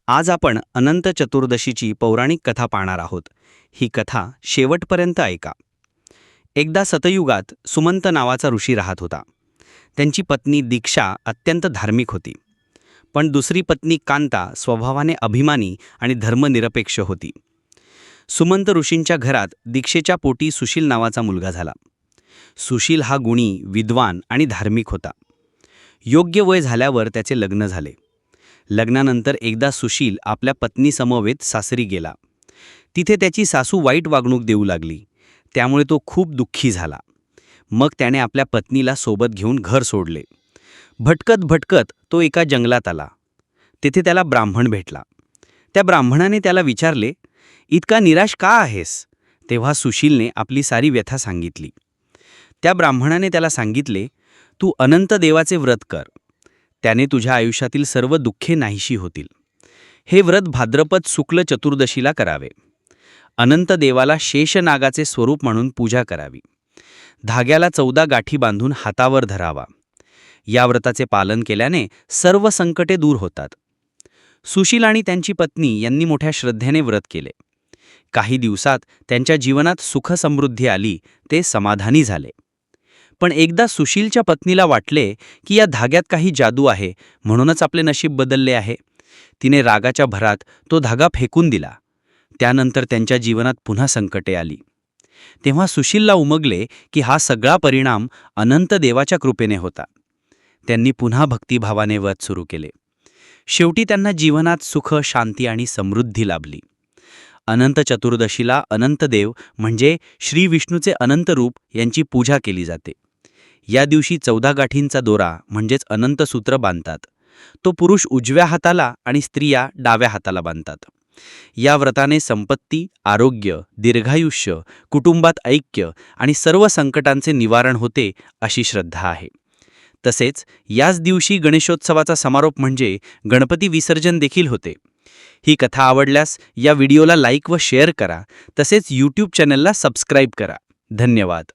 आज आपण अनंत चतुर्दशीची पौराणिक कथा पाहणार आहोत. ही कथा शेवटपर्यंत ऐका. एकदा सतयुगात सुमंत नावाचा ऋषी राहत होता. त्यांची पत्नी दीक्षा अत्यंत धार्मिक होती. पण दुसरी पत्नी कांता स्वभावाने अभिमानी आणि धर्मनिरपेक्ष होती. सुमंत ऋषींच्या घरात दीक्षेच्या पोटी सुशील नावाचा मुलगा झाला. सुशील हा गुणी, विद्वान आणि धार्मिक होता. योग्य वय झाल्यावर त्याचे लग्न झाले. लग्नानंतर एकदा सुशील आपल्या पत्नीसमवेत सासरी गेला. तिथे त्याची सासू वाईट वागणूक देऊ लागली. त्यामुळे तो खूप दुःखी झाला. मग त्याने आपल्या पत्नीला सोबत घेऊन घर सोडले. भटकत भटकत तो एका जंगलात आला. तेथे त्याला ब्राह्मण भेटला. त्या ब्राह्मणाने त्याला विचारले, इतका निराश का आहेस? तेव्हा सुशीलने आपली सारी व्यथा सांगितली. त्या ब्राह्मणाने त्याला सांगितले, तू अनंत देवाचे व्रत कर. त्याने तुझ्या आयुष्यातील सर्व दुःखे नाहीशी होतील. हे व्रत भाद्रपद शुक्ल चतुर्दशीला करावे. अनंत देवाला शेषनागाचे स्वरूप म्हणून पूजा करावी. धाग्याला 14 गाठी बांधून हातावर धरावा. या व्रताचे पालन केल्याने सर्व संकटे दूर होतात. सुशील आणि त्यांची पत्नी यांनी मोठ्या श्रद्धेने व्रत केले. काही दिवसात त्यांच्या जीवनात सुख समृद्धी आली. ते समाधानी झाले. पण एकदा सुशीलच्या पत्नीला वाटले की या धाग्यात काही जादू आहे, म्हणूनच आपले नशीब बदलले आहे. तिने रागाच्या भरात तो धागा फेकून दिला. त्यानंतर त्यांच्या जीवनात पुन्हा संकटे आली. तेव्हा सुशीलला उमगले की हा सगळा परिणाम अनंत देवाच्या कृपेने होता. त्यांनी पुन्हा भक्तिभावाने व्रत सुरू केले. शेवटी त्यांना जीवनात सुख, शांती आणि समृद्धी लाभली. अनंत चतुर्दशीला अनंतदेव म्हणजे श्री विष्णूचे अनंत रूप यांची पूजा केली जाते. या दिवशी 14 गाठींचा दोरा म्हणजेच अनंत सूत्र बांधतात. तो पुरुष उजव्या हाताला आणि स्त्रिया डाव्या हाताला बांधतात. या व्रताने संपत्ती, आरोग्य, दीर्घायुष्य, कुटुंबात ऐक्य आणि सर्व संकटांचे निवारण होते अशी श्रद्धा आहे. तसेच याच दिवशी गणेशोत्सवाचा समारोप म्हणजे गणपती विसर्जन देखील होते. ही कथा आवडल्यास या व्हिडिओला लाईक व शेअर करा. तसेच यूट्यूब चॅनलला सबस्क्राईब करा. धन्यवाद.